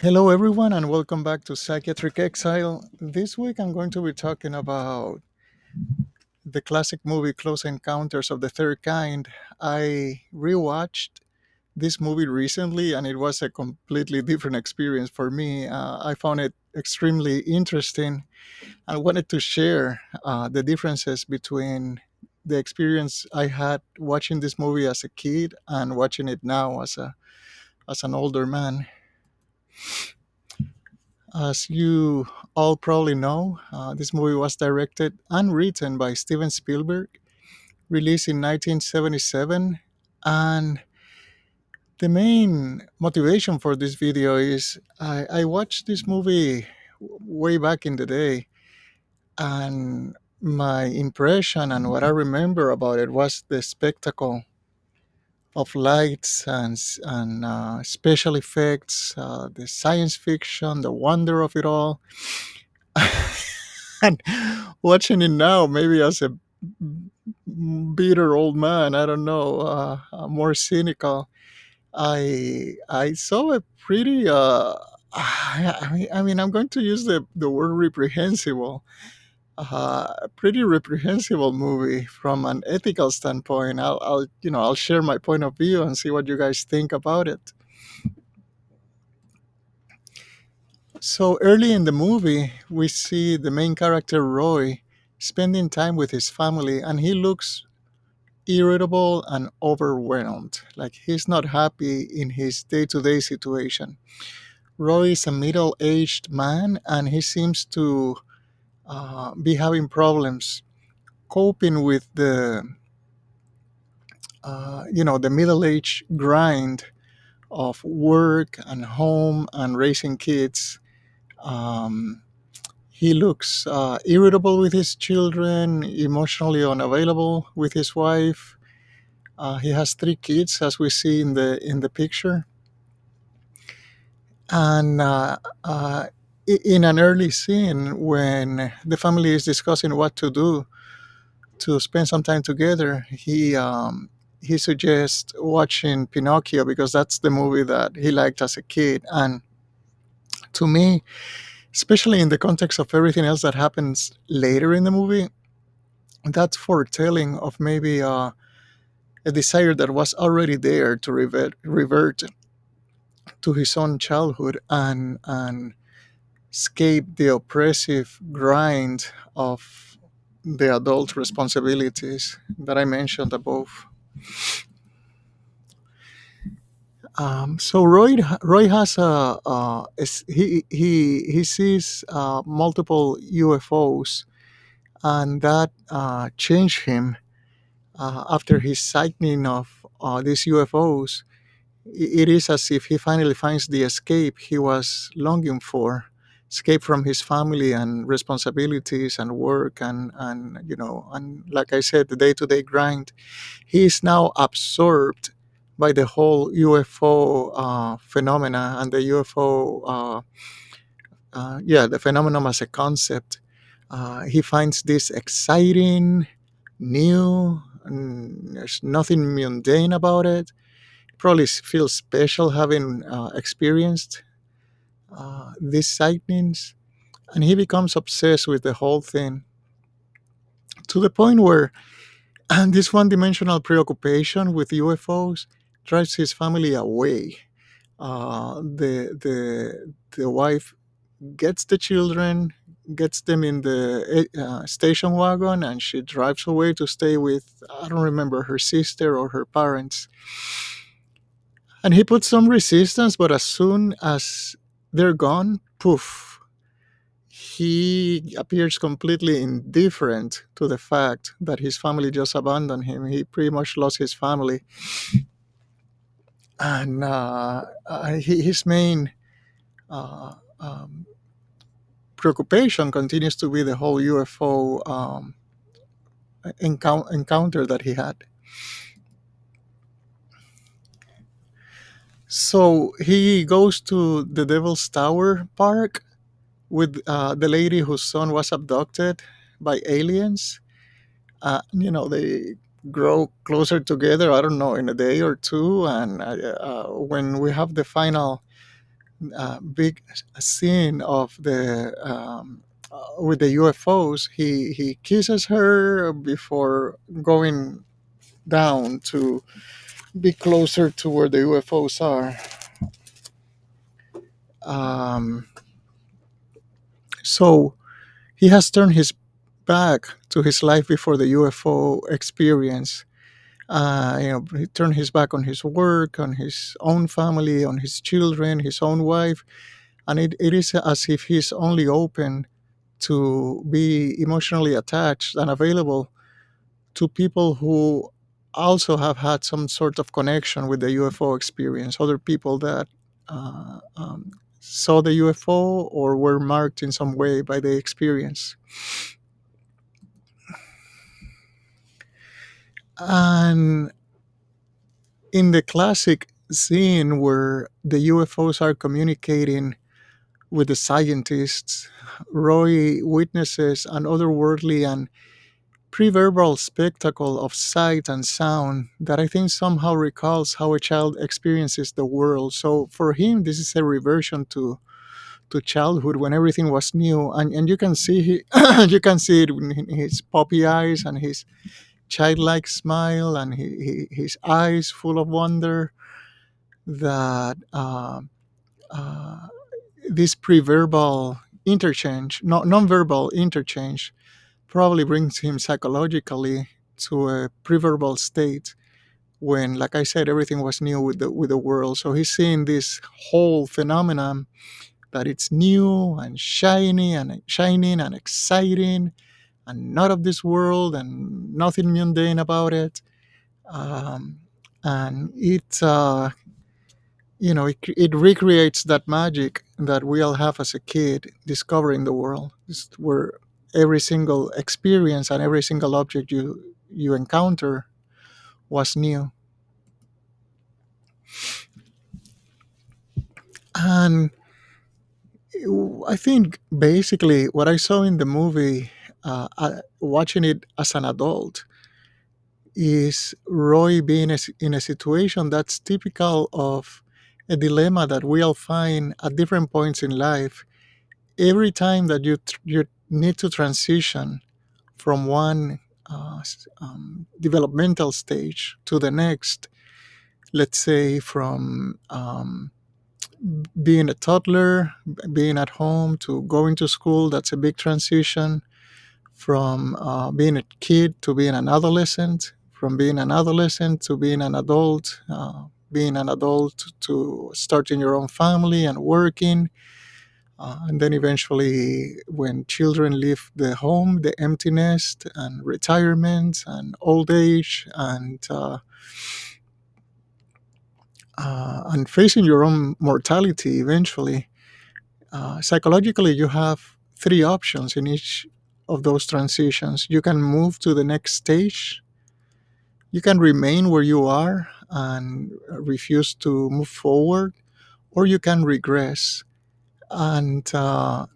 Hello, everyone, and welcome back to Psychiatric Exile. This week, I'm going to be talking about the classic movie Close Encounters of the Third Kind. I rewatched this movie recently, and it was a completely different experience for me. I found it extremely interesting and wanted to share the differences between the experience I had watching this movie as a kid and watching it now as an older man. As you all probably know, this movie was directed and written by Steven Spielberg, released in 1977. And the main motivation for this video is I watched this movie way back in the day, and my impression and what I remember about it was the spectacle of lights and special effects, the science fiction, the wonder of it all. And watching it now, maybe as a bitter old man, I don't know, more cynical. I saw a pretty. I'm going to use the word reprehensible. A pretty reprehensible movie from an ethical standpoint. I'll share my point of view and see what you guys think about it. So early in the movie, we see the main character Roy spending time with his family, and he looks irritable and overwhelmed. Like he's not happy in his day to day situation. Roy is a middle aged man and he seems to be having problems coping with the middle age grind of work and home and raising kids. Um, he looks irritable with his children, emotionally unavailable with his wife. He has three kids, as we see in the picture, and in an early scene when the family is discussing what to do to spend some time together, he suggests watching Pinocchio because that's the movie that he liked as a kid. And to me, especially in the context of everything else that happens later in the movie, that's foretelling of maybe a desire that was already there to revert to his own childhood and escape the oppressive grind of the adult responsibilities that I mentioned above. So Roy has he sees multiple UFOs, and that changed him after his sighting of these UFOs. It is as if he finally finds the escape he was longing for, escape from his family and responsibilities and work and like I said, the day-to-day grind. He is now absorbed by the whole UFO phenomena and the UFO, the phenomenon as a concept. He finds this exciting, new, and there's nothing mundane about it. Probably feels special having experienced these sightings, and he becomes obsessed with the whole thing to the point where this one-dimensional preoccupation with UFOs drives his family away. The wife gets the children, gets them in the station wagon, and she drives away to stay with, I don't remember, her sister or her parents. And he puts some resistance, but as soon as they're gone, poof, he appears completely indifferent to the fact that his family just abandoned him. He pretty much lost his family. And his main uh, um, preoccupation continues to be the whole UFO encounter that he had. So he goes to the Devil's Tower Park with the lady whose son was abducted by aliens. They grow closer together, I don't know, in a day or two. And when we have the final big scene of the with the UFOs. He kisses her before going down to be closer to where the UFOs are. Um, so he has turned his back to his life before the UFO experience. He turned his back on his work, on his own family, on his children, his own wife, and it is as if he's only open to be emotionally attached and available to people who also have had some sort of connection with the UFO experience, other people that saw the UFO or were marked in some way by the experience. And in the classic scene where the UFOs are communicating with the scientists, Roy witnesses an otherworldly and pre-verbal spectacle of sight and sound that I think somehow recalls how a child experiences the world. So for him, this is a reversion to childhood when everything was new, and you can see you can see it in his puppy eyes and his childlike smile and his eyes full of wonder that this pre-verbal interchange, non-verbal interchange, probably brings him psychologically to a pre-verbal state when, like I said, everything was new with the world. So he's seeing this whole phenomenon that it's new and shiny and shining and exciting and not of this world and nothing mundane about it. Um, and it recreates that magic that we all have as a kid discovering the world. It's where every single experience and every single object you encounter was new. And I think basically what I saw in the movie, watching it as an adult, is Roy being in a situation that's typical of a dilemma that we all find at different points in life. Every time that you need to transition from one developmental stage to the next, let's say from being a toddler, being at home to going to school, that's a big transition. From being a kid to being an adolescent, from being an adolescent to being an adult, being an adult to starting your own family and working. And then eventually, when children leave the home, the empty nest and retirement and old age and facing your own mortality eventually. Psychologically, you have three options in each of those transitions. You can move to the next stage, you can remain where you are and refuse to move forward, or you can regress. And uh,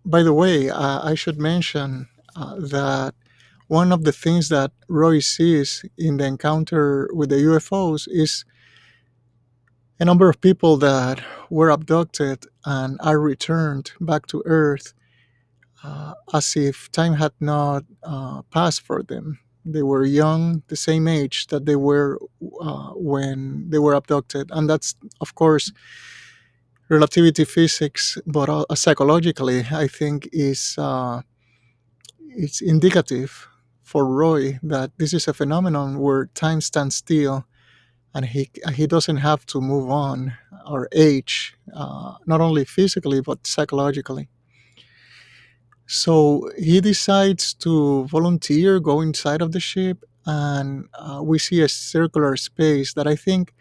by the way, I should mention that one of the things that Roy sees in the encounter with the UFOs is a number of people that were abducted and are returned back to Earth as if time had not passed for them. They were young, the same age that they were when they were abducted. And that's, of course, relativity physics, but psychologically, I think it's indicative for Roy that this is a phenomenon where time stands still and he doesn't have to move on or age, not only physically but psychologically. So he decides to volunteer, go inside of the ship, and we see a circular space that I think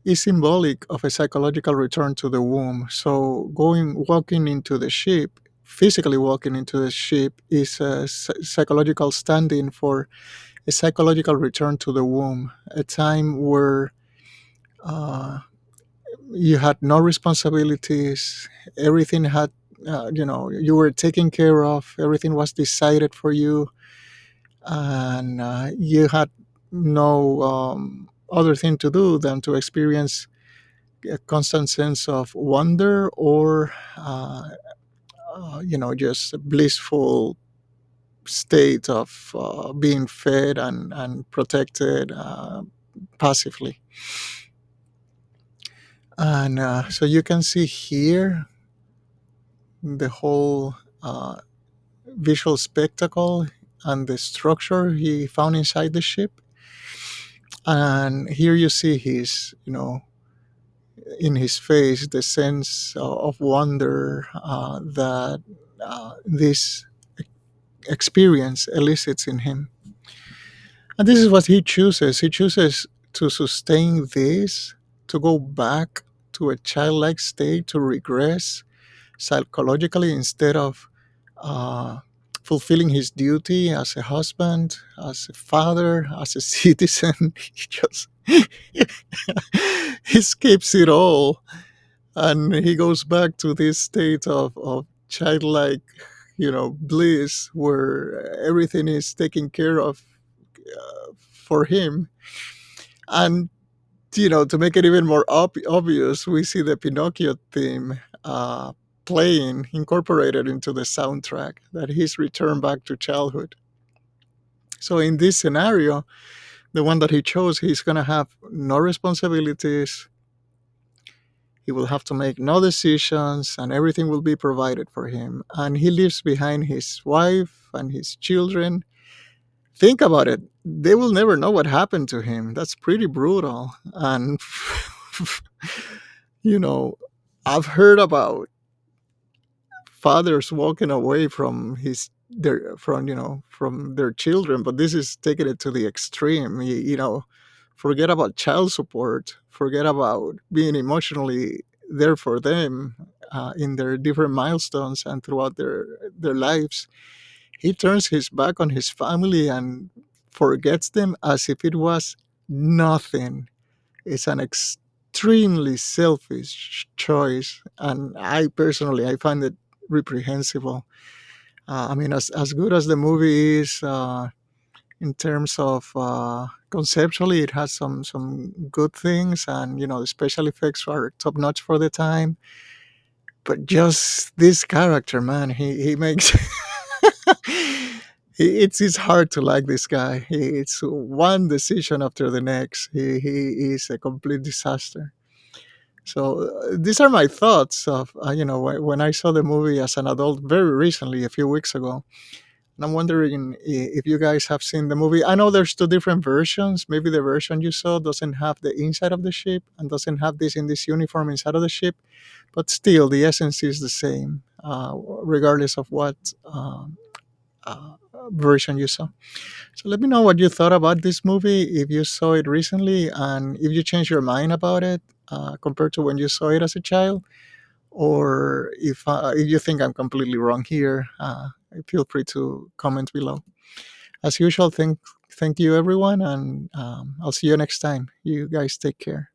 is symbolic of a psychological return to the womb. So walking into the ship, physically walking into the ship, is a psychological stand-in for a psychological return to the womb, a time where uh, you had no responsibilities, everything had you were taken care of, everything was decided for you, and you had no other thing to do than to experience a constant sense of wonder, or just a blissful state of being fed and protected passively. And so you can see here the whole visual spectacle and the structure he found inside the ship. And here you see his, in his face, the sense of wonder that this experience elicits in him. And this is what he chooses. He chooses to sustain this, to go back to a childlike state, to regress psychologically, instead of uh, fulfilling his duty as a husband, as a father, as a citizen. He just he skips it all, and he goes back to this state of childlike, bliss, where everything is taken care of for him. And to make it even more obvious, we see the Pinocchio theme playing, incorporated into the soundtrack, that he's returned back to childhood. So in this scenario, the one that he chose, he's going to have no responsibilities. He will have to make no decisions, and everything will be provided for him. And he leaves behind his wife and his children. Think about it. They will never know what happened to him. That's pretty brutal. And, you know, I've heard about fathers walking away from from their children, but this is taking it to the extreme. Forget about child support, forget about being emotionally there for them in their different milestones and throughout their lives. He turns his back on his family and forgets them as if it was nothing. It's an extremely selfish choice, and I find it reprehensible. I mean, as good as the movie is, in terms of conceptually, it has some good things, and the special effects are top notch for the time. But just this character, man, he makes it's hard to like this guy. It's one decision after the next. He is a complete disaster. So these are my thoughts of when I saw the movie as an adult very recently, a few weeks ago. And I'm wondering if you guys have seen the movie. I know there's two different versions. Maybe the version you saw doesn't have the inside of the ship and doesn't have this in this uniform inside of the ship, but still the essence is the same, regardless of what uh, version you saw. So let me know what you thought about this movie, if you saw it recently, and if you changed your mind about it compared to when you saw it as a child, or if you think I'm completely wrong here. Feel free to comment below. As usual, thank you everyone, and I'll see you next time. You guys take care.